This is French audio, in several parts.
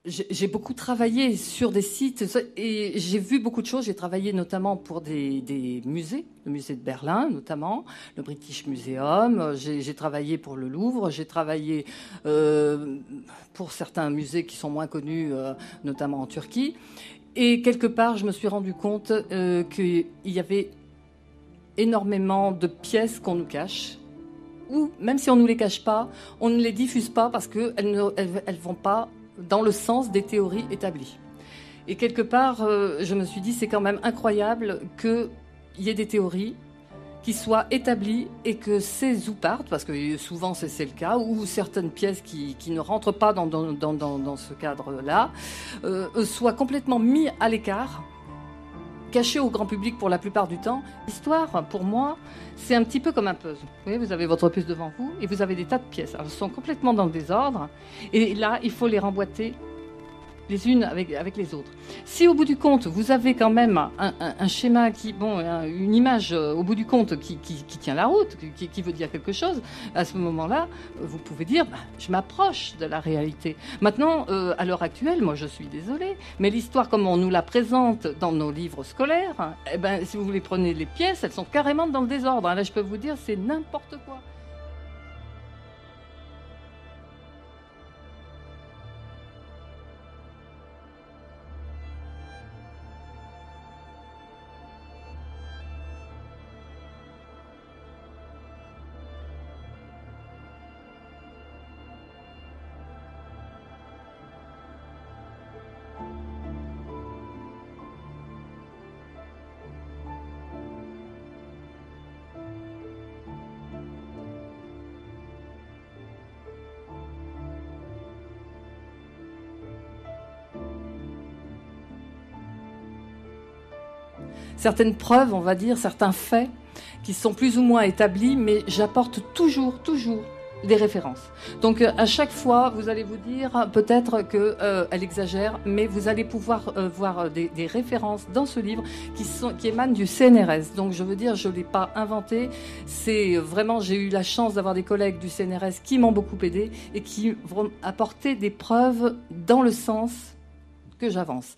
J'ai beaucoup travaillé sur des sites et j'ai vu beaucoup de choses. J'ai travaillé notamment pour des musées, le musée de Berlin notamment, le British Museum. J'ai travaillé pour le Louvre. J'ai travaillé euh, pour certains musées qui sont moins connus, notamment en Turquie. Et quelque part, je me suis rendu compte qu'il y avait énormément de pièces qu'on nous cache. Ou même si on ne nous les cache pas, on ne les diffuse pas parce qu'elles elles vont pas dans le sens des théories établies. Et quelque part, je me suis dit, c'est quand même incroyable qu'il y ait des théories qui soient établies et que ces ou partent, parce que souvent c'est le cas, ou certaines pièces qui ne rentrent pas dans ce cadre-là, soient complètement mis à l'écart, cachés au grand public pour la plupart du temps. L'histoire, pour moi, c'est un petit peu comme un puzzle. Vous voyez, vous avez votre puce devant vous et vous avez des tas de pièces. Alors, elles sont complètement dans le désordre. Et là, il faut les remboîter les unes avec les autres. Si au bout du compte, vous avez quand même un schéma qui, bon, une image au bout du compte qui tient la route, qui veut dire quelque chose, à ce moment-là, vous pouvez dire, bah, je m'approche de la réalité. Maintenant, à l'heure actuelle, moi je suis désolée, mais l'histoire comme on nous la présente dans nos livres scolaires, eh ben, si vous les prenez les pièces, elles sont carrément dans le désordre. Là, je peux vous dire, c'est n'importe quoi. Certaines preuves, on va dire, certains faits qui sont plus ou moins établis, mais j'apporte toujours des références. Donc à chaque fois, vous allez vous dire peut-être qu'elle exagère, mais vous allez pouvoir voir des références dans ce livre qui émanent du CNRS. Donc je veux dire, je ne l'ai pas inventé. C'est vraiment, j'ai eu la chance d'avoir des collègues du CNRS qui m'ont beaucoup aidé et qui vont apporter des preuves dans le sens que j'avance.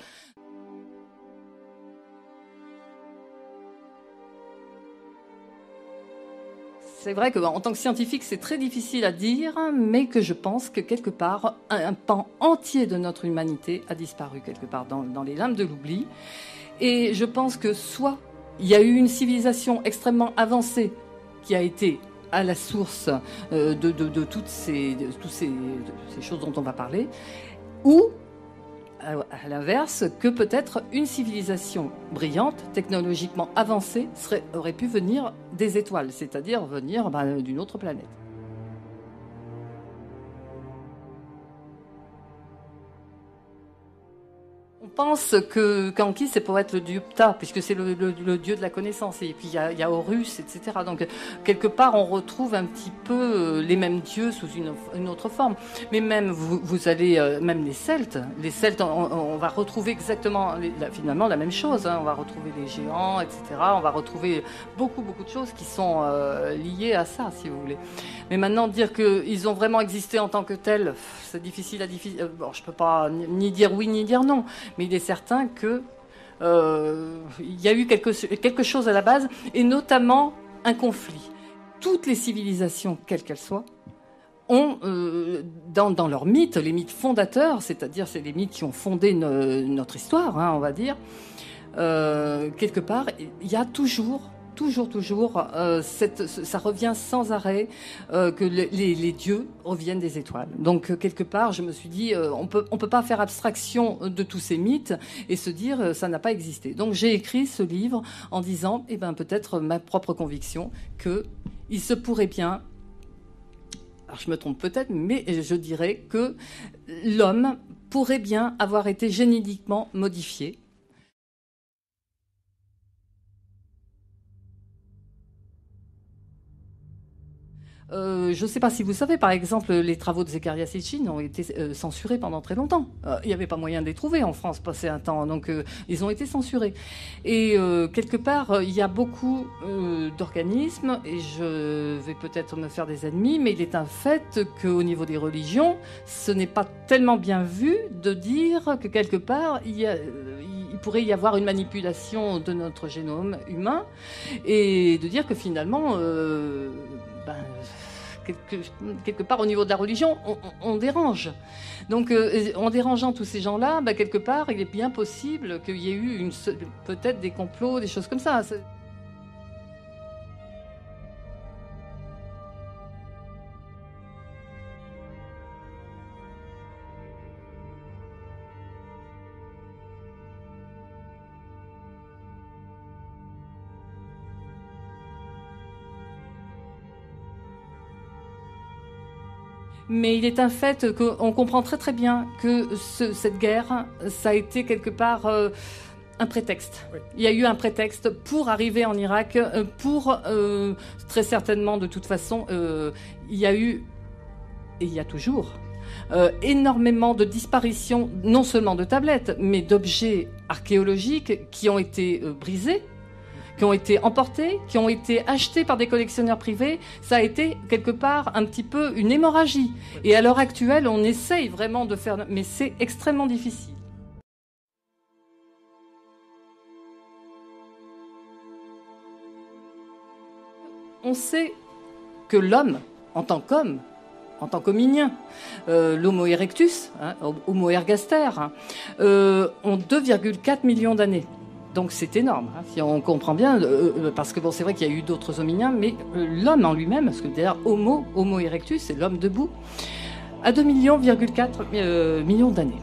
C'est vrai qu'en tant que scientifique, c'est très difficile à dire, mais que je pense que quelque part, un pan entier de notre humanité a disparu quelque part dans les limbes de l'oubli. Et je pense que soit il y a eu une civilisation extrêmement avancée qui a été à la source de toutes ces choses dont on va parler, ou à l'inverse, que peut-être une civilisation brillante, technologiquement avancée, aurait pu venir des étoiles, c'est-à-dire venir d'une autre planète. On pense qu'Anki, c'est pour être le dieu Ptah, puisque c'est le dieu de la connaissance. Et puis il y a Horus, etc. Donc quelque part, on retrouve un petit peu les mêmes dieux sous une autre forme. Mais même, vous allez, même les Celtes, on va retrouver exactement, finalement, la même chose. Hein. On va retrouver les géants, etc. On va retrouver beaucoup de choses qui sont liées à ça, si vous voulez. Mais maintenant, dire qu'ils ont vraiment existé en tant que tels, c'est difficile à difficile. Bon, je peux pas ni dire oui ni dire non, mais il est certain que il y a eu quelque chose à la base, et notamment un conflit. Toutes les civilisations, quelles qu'elles soient, ont dans leurs mythes, les mythes fondateurs, c'est-à-dire c'est les mythes qui ont fondé notre histoire, hein, on va dire, quelque part, il y a toujours, ça revient sans arrêt que les dieux reviennent des étoiles. Donc quelque part, je me suis dit, on peut pas faire abstraction de tous ces mythes et se dire ça n'a pas existé. Donc j'ai écrit ce livre en disant, eh ben peut-être ma propre conviction que il se pourrait bien. Alors je me trompe peut-être, mais je dirais que l'homme pourrait bien avoir été génétiquement modifié. Je ne sais pas si vous savez, par exemple, les travaux de Zecharia Sitchin ont été censurés pendant très longtemps. Il n'y avait pas moyen de les trouver en France, passé un temps, donc ils ont été censurés. Et quelque part, il y a beaucoup d'organismes, et je vais peut-être me faire des ennemis, mais il est un fait qu'au niveau des religions, ce n'est pas tellement bien vu de dire que quelque part, il pourrait y avoir une manipulation de notre génome humain, et de dire que finalement... quelque part au niveau de la religion, on dérange. Donc en dérangeant tous ces gens-là, quelque part, il est bien possible qu'il y ait eu peut-être des complots, des choses comme ça. Mais il est un fait qu'on comprend très très bien que cette guerre, ça a été quelque part un prétexte. Oui. Il y a eu un prétexte pour arriver en Irak, pour très certainement de toute façon, il y a eu, et il y a toujours, énormément de disparitions, non seulement de tablettes, mais d'objets archéologiques qui ont été brisés, qui ont été emportés, qui ont été achetés par des collectionneurs privés. Ça a été quelque part un petit peu une hémorragie. Et à l'heure actuelle, on essaye vraiment de faire... Mais c'est extrêmement difficile. On sait que l'homme, en tant qu'homme, en tant qu'hominien, l'Homo erectus, Homo ergaster, ont 2,4 millions d'années. Donc c'est énorme, si on comprend bien, parce que bon, c'est vrai qu'il y a eu d'autres hominiens, mais l'homme en lui-même, parce que d'ailleurs Homo erectus, c'est l'homme debout, à 2,4 millions d'années.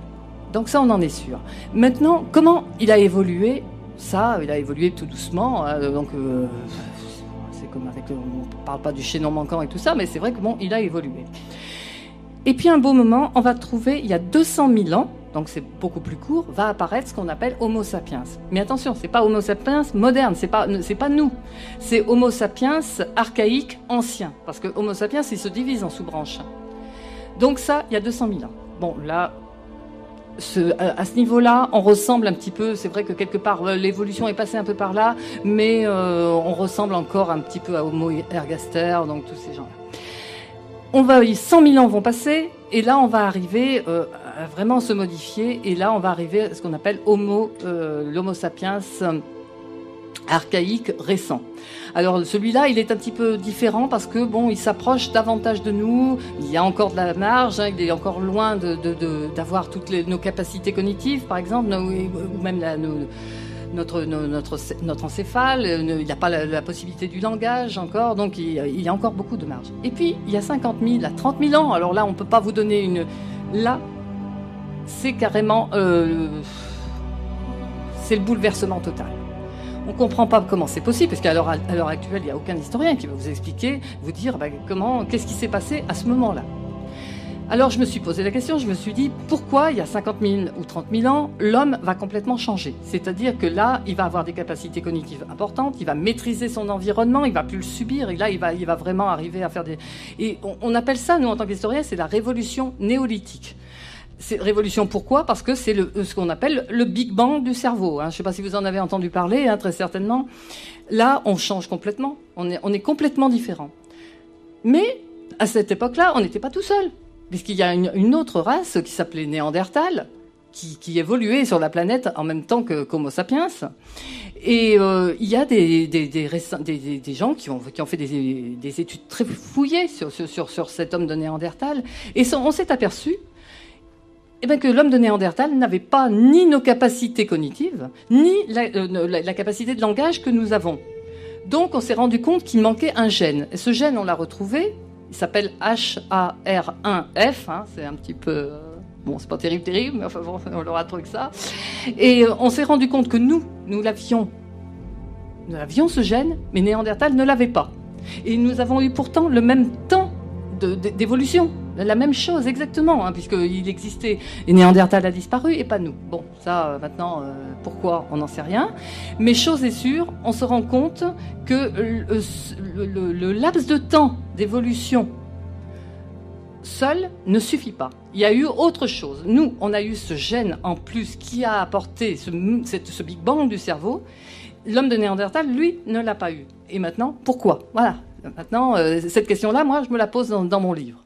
Donc ça, on en est sûr. Maintenant, comment il a évolué? Ça, il a évolué tout doucement, donc c'est comme avec, on ne parle pas du chaînon manquant et tout ça, mais c'est vrai que bon, il a évolué. Et puis un beau moment, on va trouver, il y a 200 000 ans, donc c'est beaucoup plus court, va apparaître ce qu'on appelle Homo sapiens. Mais attention, c'est pas Homo sapiens moderne, c'est pas nous. C'est Homo sapiens archaïque ancien. Parce que Homo sapiens, il se divise en sous-branches. Donc ça, il y a 200 000 ans. Bon, là, à ce niveau-là, on ressemble un petit peu, c'est vrai que quelque part, l'évolution est passée un peu par là, mais on ressemble encore un petit peu à Homo ergaster, donc tous ces gens-là. 100 000 ans vont passer, et là, on va arriver à vraiment se modifier, et là, on va arriver à ce qu'on appelle l'Homo sapiens archaïque récent. Alors, celui-là, il est un petit peu différent parce que, bon, il s'approche davantage de nous, il y a encore de la marge, il est encore loin d'avoir toutes nos capacités cognitives, par exemple, ou même notre encéphale, il n'a pas la possibilité du langage encore, donc il y a encore beaucoup de marge. Et puis, il y a 50 000 à 30 000 ans, alors là, on ne peut pas vous donner une... Là, c'est carrément... c'est le bouleversement total. On ne comprend pas comment c'est possible, parce qu'à l'heure actuelle, il n'y a aucun historien qui va vous expliquer, vous dire qu'est-ce qui s'est passé à ce moment-là. Alors je me suis posé la question, je me suis dit, pourquoi il y a 50 000 ou 30 000 ans, l'homme va complètement changer? C'est-à-dire que là, il va avoir des capacités cognitives importantes, il va maîtriser son environnement, il ne va plus le subir, et là, il va vraiment arriver à faire des... Et on appelle ça, nous, en tant qu'historiens, c'est la révolution néolithique. Révolution, pourquoi? Parce que c'est ce qu'on appelle le Big Bang du cerveau. Je ne sais pas si vous en avez entendu parler, très certainement. Là, on change complètement. On est complètement différent. Mais à cette époque-là, on n'était pas tout seul. Puisqu'il y a une autre race qui s'appelait Néandertal, qui évoluait sur la planète en même temps qu'Homo sapiens. Et il y a des gens qui ont fait des études très fouillées sur cet homme de Néandertal. Et on s'est aperçu que l'homme de Néandertal n'avait pas ni nos capacités cognitives, ni la capacité de langage que nous avons. Donc on s'est rendu compte qu'il manquait un gène. Et ce gène, on l'a retrouvé, il s'appelle HAR1F, c'est un petit peu... bon, c'est pas terrible, mais enfin bon, on l'aura trouvé que ça. Et on s'est rendu compte que nous l'avions ce gène, mais Néandertal ne l'avait pas. Et nous avons eu pourtant le même temps d'évolution. La même chose, exactement, hein, puisqu'il existait, et Néandertal a disparu, et pas nous. Bon, ça, maintenant, pourquoi, on n'en sait rien. Mais chose est sûre, on se rend compte que le laps de temps d'évolution seul ne suffit pas. Il y a eu autre chose. Nous, on a eu ce gène en plus qui a apporté ce Big Bang du cerveau. L'homme de Néandertal, lui, ne l'a pas eu. Et maintenant, pourquoi? Voilà. Maintenant, cette question-là, moi, je me la pose dans mon livre.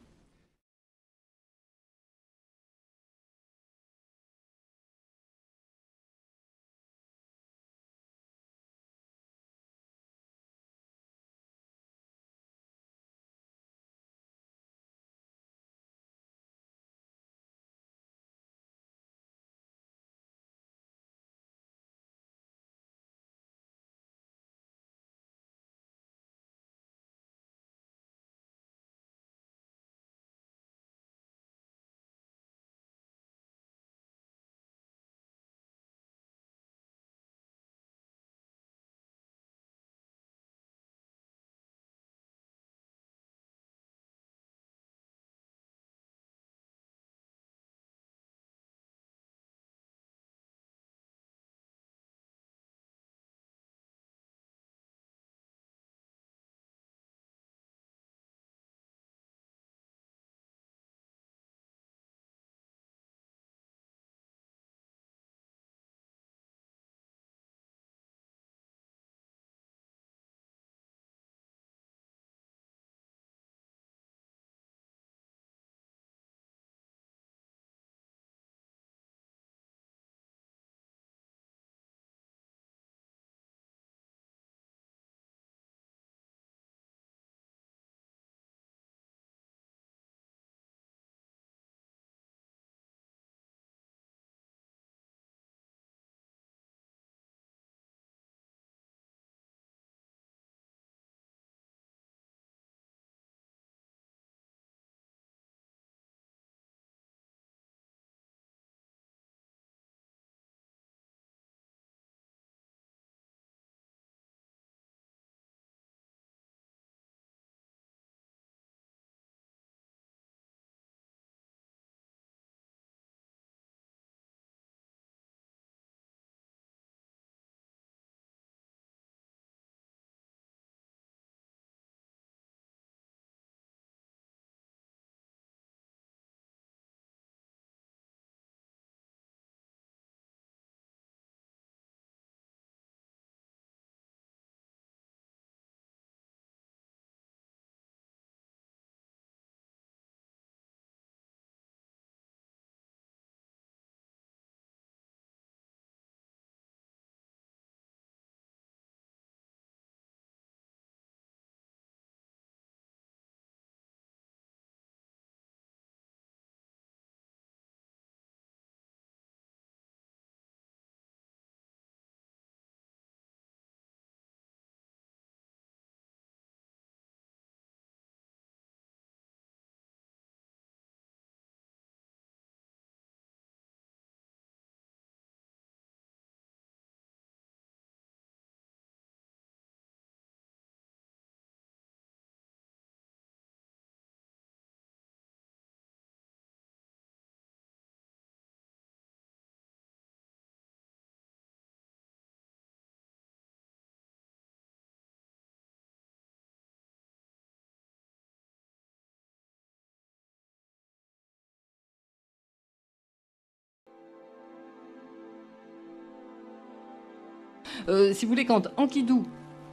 Si vous voulez, quand Enkidu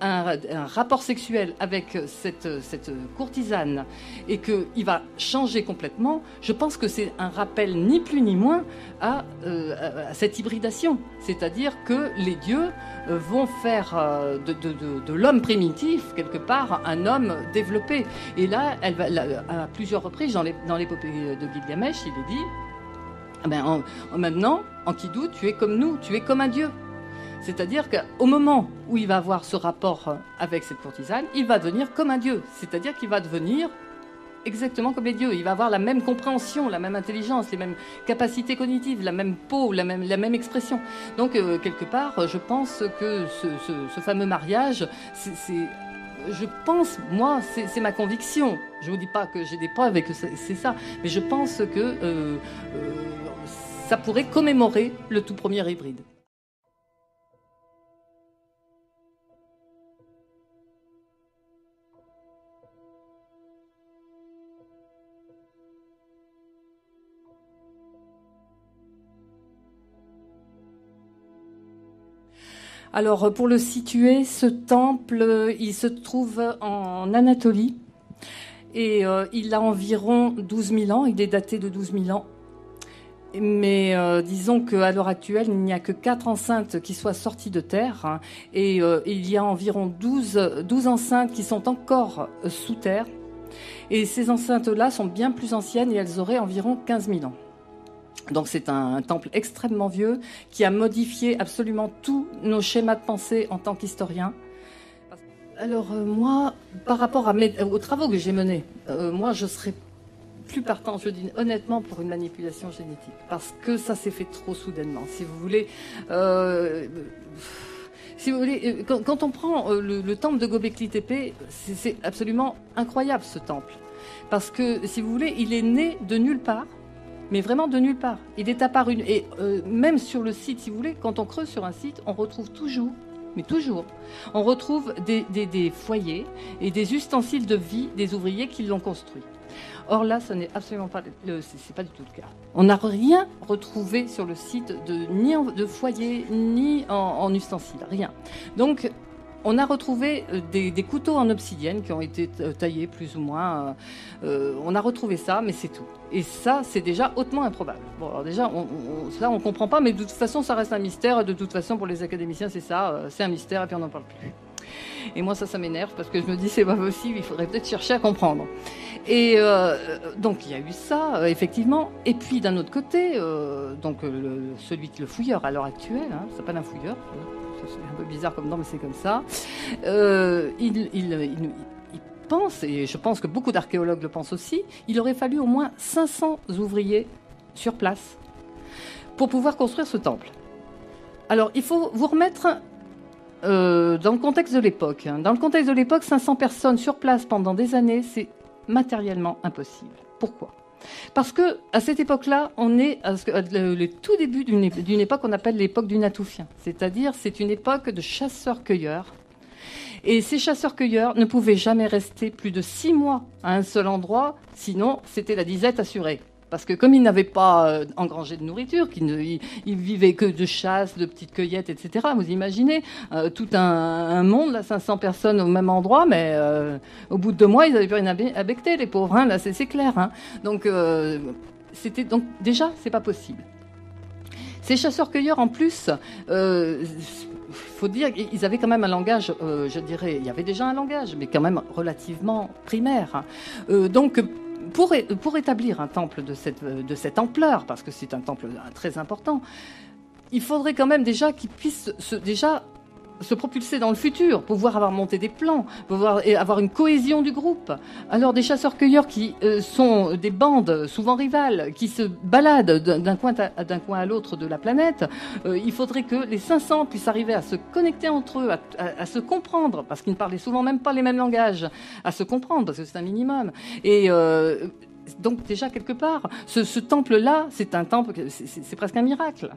a un rapport sexuel avec cette courtisane et qu'il va changer complètement, je pense que c'est un rappel ni plus ni moins à cette hybridation. C'est-à-dire que les dieux vont faire de l'homme primitif, quelque part, un homme développé. Et là, à plusieurs reprises, dans l'épopée de Gilgamesh, il est dit, maintenant, Enkidu, tu es comme nous, tu es comme un dieu. C'est-à-dire qu'au moment où il va avoir ce rapport avec cette courtisane, il va devenir comme un dieu. C'est-à-dire qu'il va devenir exactement comme les dieux. Il va avoir la même compréhension, la même intelligence, les mêmes capacités cognitives, la même peau, la même expression. Donc, quelque part, je pense que ce fameux mariage, je pense, moi, c'est ma conviction. Je ne vous dis pas que j'ai des preuves et que c'est ça, mais je pense que ça pourrait commémorer le tout premier hybride. Alors, pour le situer, ce temple, il se trouve en Anatolie et il a environ 12 000 ans. Il est daté de 12 000 ans. Mais disons qu'à l'heure actuelle, il n'y a que 4 enceintes qui soient sorties de terre, hein, et il y a environ 12 enceintes qui sont encore sous terre. Et ces enceintes-là sont bien plus anciennes et elles auraient environ 15 000 ans. Donc c'est un temple extrêmement vieux qui a modifié absolument tous nos schémas de pensée en tant qu'historien. Alors moi, par rapport aux travaux que j'ai menés, moi je serais plus partant, je dis honnêtement, pour une manipulation génétique. Parce que ça s'est fait trop soudainement. Si vous voulez... quand on prend le temple de Göbekli Tepe, c'est absolument incroyable ce temple. Parce que, si vous voulez, il est né de nulle part. Mais vraiment de nulle part. Il est apparu. Et même sur le site, si vous voulez, quand on creuse sur un site, on retrouve toujours, mais toujours, on retrouve des foyers et des ustensiles de vie des ouvriers qui l'ont construit. Or là, ce n'est absolument pas, c'est pas du tout le cas. On n'a rien retrouvé sur le site ni de foyer, ni en ustensiles, rien. Donc, on a retrouvé des couteaux en obsidienne qui ont été taillés plus ou moins. On a retrouvé ça, mais c'est tout. Et ça, c'est déjà hautement improbable. Bon, alors déjà, ça, on ne comprend pas, mais de toute façon, ça reste un mystère. De toute façon, pour les académiciens, c'est ça, c'est un mystère, et puis on n'en parle plus. Et moi, ça m'énerve, parce que je me dis, c'est pas possible, il faudrait peut-être chercher à comprendre. Et donc, il y a eu ça, effectivement. Et puis, d'un autre côté, le fouilleur, à l'heure actuelle, hein, ça s'appelle un fouilleur, c'est un peu bizarre comme nom, mais c'est comme ça. Il pense, et je pense que beaucoup d'archéologues le pensent aussi, il aurait fallu au moins 500 ouvriers sur place pour pouvoir construire ce temple. Alors, il faut vous remettre dans le contexte de l'époque. Dans le contexte de l'époque, 500 personnes sur place pendant des années, c'est matériellement impossible. Pourquoi ? Parce que à cette époque-là, on est le tout début d'une époque qu'on appelle l'époque du Natoufien. C'est-à-dire, c'est une époque de chasseurs-cueilleurs. Et ces chasseurs-cueilleurs ne pouvaient jamais rester plus de 6 mois à un seul endroit, sinon c'était la disette assurée. Parce que comme ils n'avaient pas engrangé de nourriture, ils vivaient que de chasse, de petites cueillettes, etc. Vous imaginez tout un monde, là, 500 personnes au même endroit, mais au bout de 2 mois, ils n'avaient plus rien à becter, les pauvres. Hein, là, c'est clair. Hein. Donc déjà, c'est pas possible. Ces chasseurs-cueilleurs, en plus, faut dire qu'ils avaient quand même un langage, je dirais, il y avait déjà un langage, mais quand même relativement primaire. Donc pour établir un temple de cette ampleur, parce que c'est un temple très important, il faudrait quand même déjà qu'ils puissent se propulser dans le futur, pouvoir avoir monté des plans, pouvoir avoir une cohésion du groupe. Alors des chasseurs-cueilleurs qui sont des bandes souvent rivales, qui se baladent d'un coin à l'autre de la planète, il faudrait que les 500 puissent arriver à se connecter entre eux, à se comprendre, parce qu'ils ne parlaient souvent même pas les mêmes langages, à se comprendre, parce que c'est un minimum. Et donc déjà quelque part, ce temple-là, c'est un temple, c'est presque un miracle.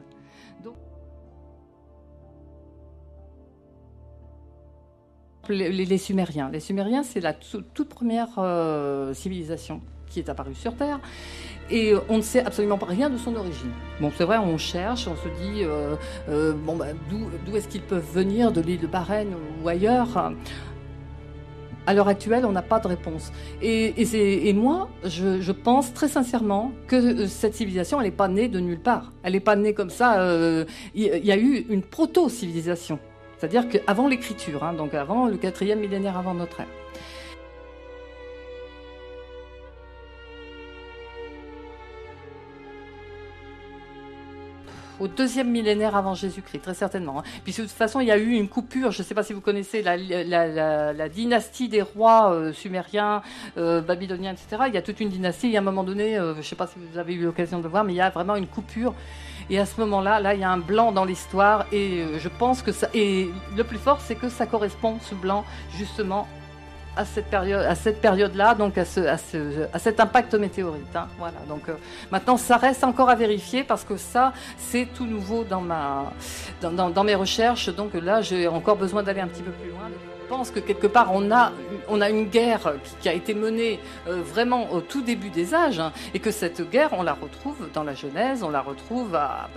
Les Sumériens. Les Sumériens, c'est la toute première civilisation qui est apparue sur Terre. Et on ne sait absolument pas rien de son origine. Bon, c'est vrai, on cherche, on se dit d'où est-ce qu'ils peuvent venir, de l'île de Bahreïn ou ailleurs. À l'heure actuelle, on n'a pas de réponse. Et moi, je pense très sincèrement que cette civilisation, elle n'est pas née de nulle part. Elle n'est pas née comme ça. Il y a eu une proto-civilisation. C'est-à-dire qu'avant l'écriture, hein, donc avant le 4e millénaire avant notre ère. Au 2e millénaire avant Jésus-Christ, très certainement. Hein. Puis de toute façon, il y a eu une coupure, je ne sais pas si vous connaissez la dynastie des rois sumériens, babyloniens, etc. Il y a toute une dynastie, et à un moment donné, je ne sais pas si vous avez eu l'occasion de le voir, mais il y a vraiment une coupure. Et à ce moment-là, il y a un blanc dans l'histoire, et je pense que ça... Et le plus fort, c'est que ça correspond, ce blanc, justement, à cette période-là, donc à cet impact météorite. Hein, voilà. Donc maintenant, ça reste encore à vérifier parce que ça, c'est tout nouveau dans mes recherches. Donc là, j'ai encore besoin d'aller un petit peu plus loin. Je pense que quelque part, on a une guerre qui a été menée vraiment au tout début des âges, hein, et que cette guerre, on la retrouve dans la Genèse, on la retrouve à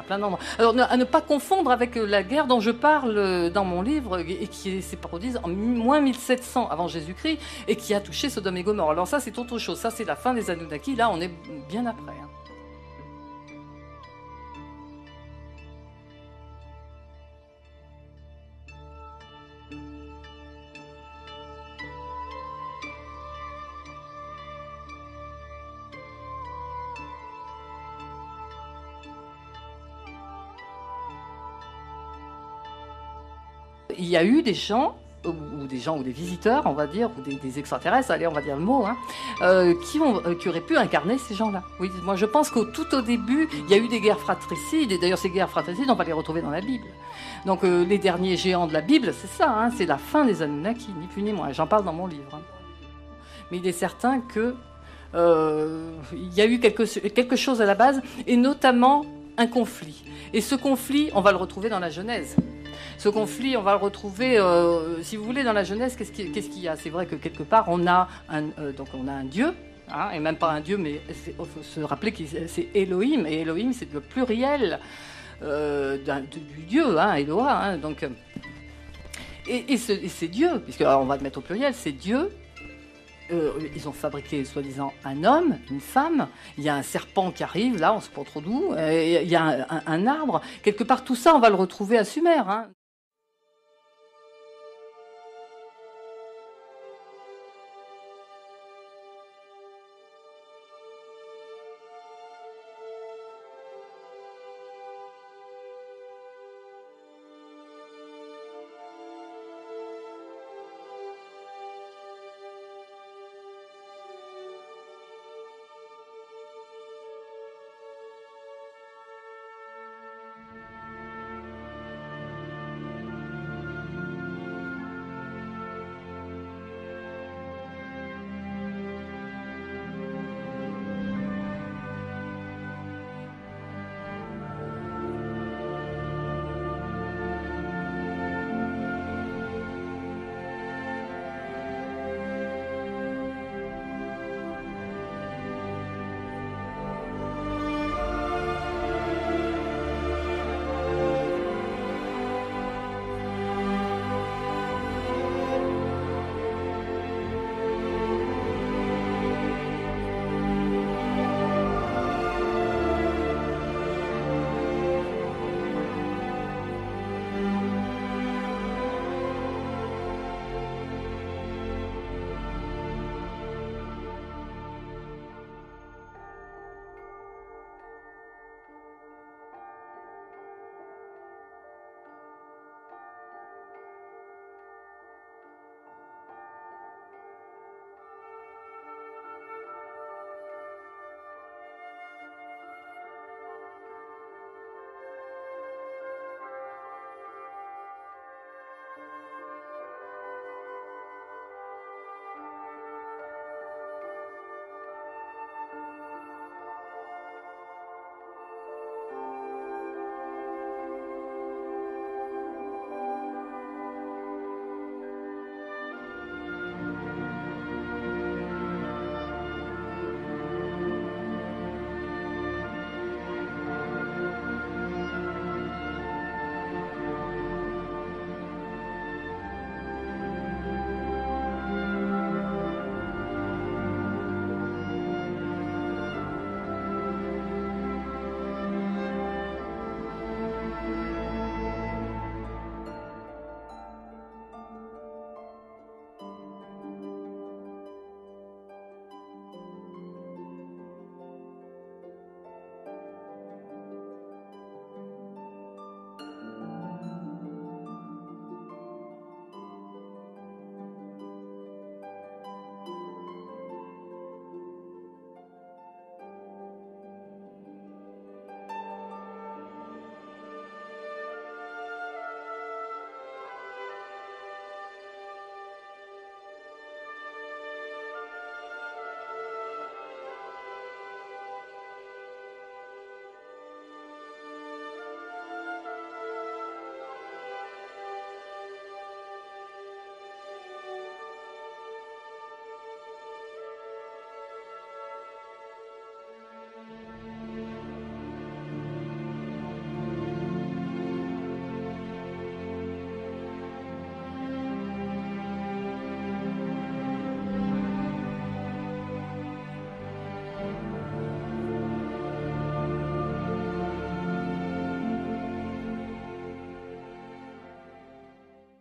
plein d'endroits. Alors, à ne pas confondre avec la guerre dont je parle dans mon livre, et qui s'est parodise en moins 1700 avant Jésus-Christ, et qui a touché Sodome et Gomorrhe. Alors ça, c'est autre chose. Ça, c'est la fin des Anunnaki. Là, on est bien après. Hein. Il y a eu des gens, ou des visiteurs, on va dire, ou des extraterrestres, allez, on va dire le mot, hein, qui auraient pu incarner ces gens-là. Oui, moi je pense qu'au tout au début, il y a eu des guerres fratricides, et d'ailleurs ces guerres fratricides, on va les retrouver dans la Bible. Donc les derniers géants de la Bible, c'est ça, hein, c'est la fin des Anunnaki, ni plus ni moins. J'en parle dans mon livre. Hein. Mais il est certain que il y a eu quelque chose à la base, et notamment un conflit. Et ce conflit, on va le retrouver dans la Genèse. Ce conflit, on va le retrouver, si vous voulez, dans la Genèse. Qu'est-ce qu'il y a? C'est vrai que quelque part, on a un Dieu, hein, et même pas un Dieu, mais il faut se rappeler que c'est Elohim, et Elohim, c'est le pluriel du Dieu, hein, Eloah. Hein, donc, et c'est Dieu, puisque alors, on va le mettre au pluriel, c'est Dieu. Ils ont fabriqué, soi-disant, un homme, une femme. Il y a un serpent qui arrive, là, on ne sait pas trop d'où. Il y a un arbre. Quelque part, tout ça, on va le retrouver à Sumer. Hein.